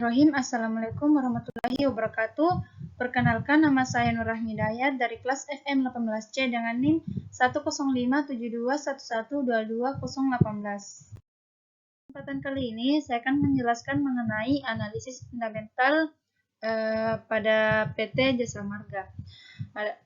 Assalamualaikum warahmatullahi wabarakatuh. Perkenalkan, nama saya Nurrahmi Hidayat dari kelas FM 18C dengan NIM 1057211222018. Kesempatan kali ini saya akan menjelaskan mengenai analisis fundamental pada PT Jasa Marga.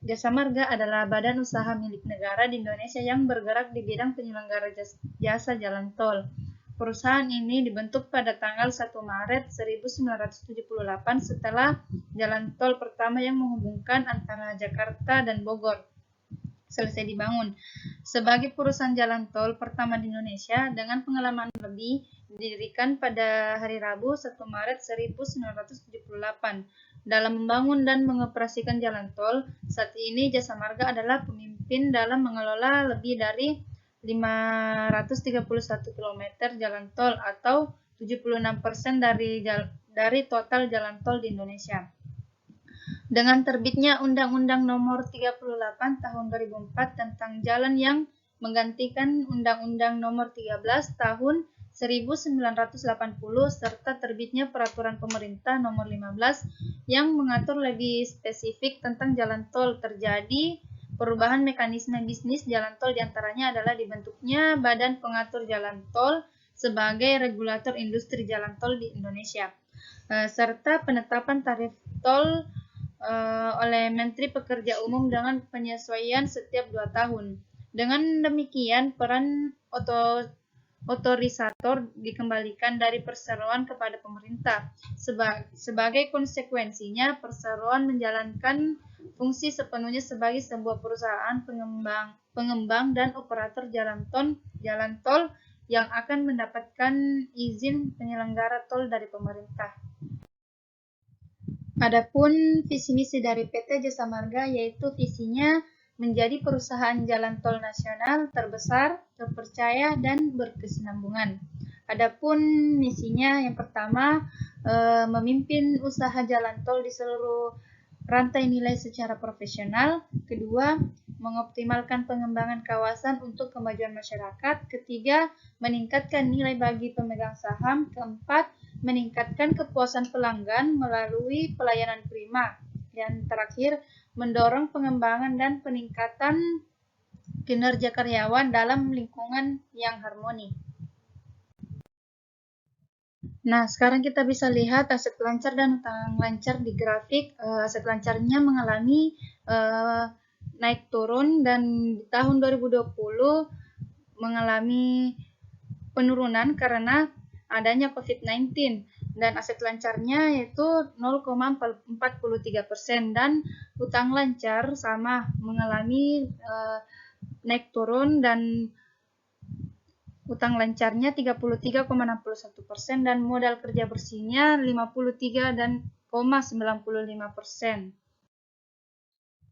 Jasa Marga adalah badan usaha milik negara di Indonesia yang bergerak di bidang penyelenggara jasa jalan tol. Perusahaan ini dibentuk pada tanggal 1 Maret 1978 setelah jalan tol pertama yang menghubungkan antara Jakarta dan Bogor selesai dibangun. Sebagai perusahaan jalan tol pertama di Indonesia dengan pengalaman lebih, didirikan pada hari Rabu 1 Maret 1978. Dalam membangun dan mengoperasikan jalan tol, saat ini Jasa Marga adalah pemimpin dalam mengelola lebih dari 531 km jalan tol atau 76% dari total jalan tol di Indonesia. Dengan terbitnya Undang-Undang Nomor 38 Tahun 2004 tentang Jalan yang menggantikan Undang-Undang Nomor 13 Tahun 1980 serta terbitnya Peraturan Pemerintah Nomor 15 yang mengatur lebih spesifik tentang jalan tol, terjadi perubahan mekanisme bisnis jalan tol, diantaranya adalah dibentuknya Badan Pengatur Jalan Tol sebagai regulator industri jalan tol di Indonesia, serta penetapan tarif tol oleh Menteri Pekerja Umum dengan penyesuaian setiap 2 tahun. Dengan demikian, peran otorisator dikembalikan dari perseroan kepada pemerintah. Sebagai konsekuensinya, perseroan menjalankan fungsi sepenuhnya sebagai sebuah perusahaan pengembang dan operator jalan tol yang akan mendapatkan izin penyelenggara tol dari pemerintah. Adapun visi misi dari PT Jasa Marga yaitu visinya menjadi perusahaan jalan tol nasional terbesar, terpercaya, dan berkesinambungan. Adapun misinya yang pertama, memimpin usaha jalan tol di seluruh rantai nilai secara profesional. Kedua, mengoptimalkan pengembangan kawasan untuk kemajuan masyarakat. Ketiga, meningkatkan nilai bagi pemegang saham. Keempat, meningkatkan kepuasan pelanggan melalui pelayanan prima. Dan terakhir, mendorong pengembangan dan peningkatan kinerja karyawan dalam lingkungan yang harmoni. Nah, sekarang kita bisa lihat aset lancar dan utang lancar di grafik. Aset lancarnya mengalami naik turun dan di tahun 2020 mengalami penurunan karena adanya COVID-19, dan aset lancarnya yaitu 0,43% dan utang lancar sama mengalami naik turun dan utang lancarnya 33,61% dan modal kerja bersihnya 53,95%.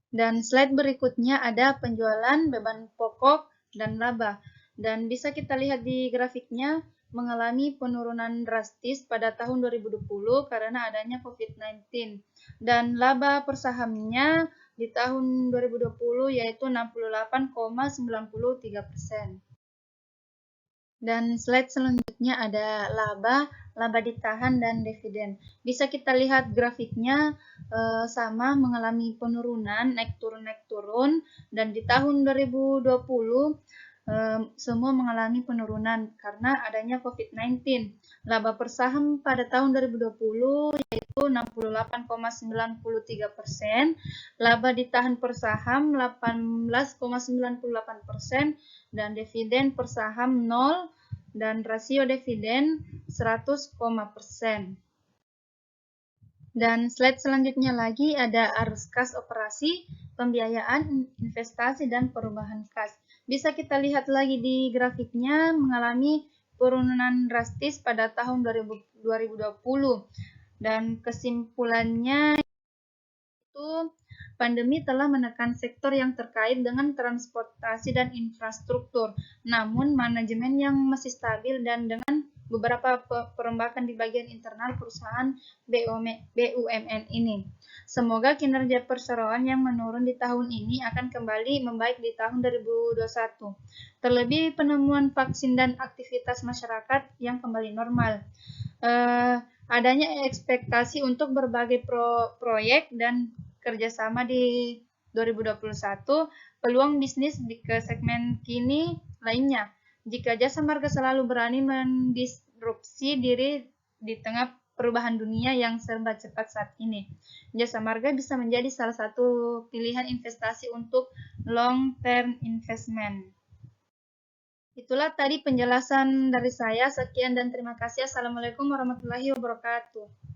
Dan slide berikutnya ada penjualan, beban pokok, dan laba. Dan bisa kita lihat di grafiknya mengalami penurunan drastis pada tahun 2020 karena adanya COVID-19. Dan laba per sahamnya di tahun 2020 yaitu 68,93%. Dan slide selanjutnya ada laba ditahan, dan dividen. Bisa kita lihat grafiknya sama mengalami penurunan, naik turun, dan di tahun 2020 semua mengalami penurunan karena adanya COVID-19. Laba per saham pada tahun 2020 yaitu 68,93%, laba ditahan per saham 18,98%, dan dividen per saham 0, dan rasio dividen 100%. Dan slide selanjutnya lagi ada arus kas operasi, pembiayaan, investasi, dan perubahan kas. Bisa kita lihat lagi di grafiknya mengalami penurunan drastis pada tahun 2020, dan kesimpulannya itu pandemi telah menekan sektor yang terkait dengan transportasi dan infrastruktur, namun manajemen yang masih stabil dan dengan beberapa perombakan di bagian internal perusahaan BUMN ini. Semoga kinerja perseroan yang menurun di tahun ini akan kembali membaik di tahun 2021. Terlebih penemuan vaksin dan aktivitas masyarakat yang kembali normal. Adanya ekspektasi untuk berbagai proyek dan kerjasama di 2021, peluang bisnis ke segmen kini lainnya. Jika Jasa Marga selalu berani mendisrupsi diri di tengah perubahan dunia yang serba cepat saat ini, Jasa Marga bisa menjadi salah satu pilihan investasi untuk long term investment. Itulah tadi penjelasan dari saya. Sekian dan terima kasih. Assalamualaikum warahmatullahi wabarakatuh.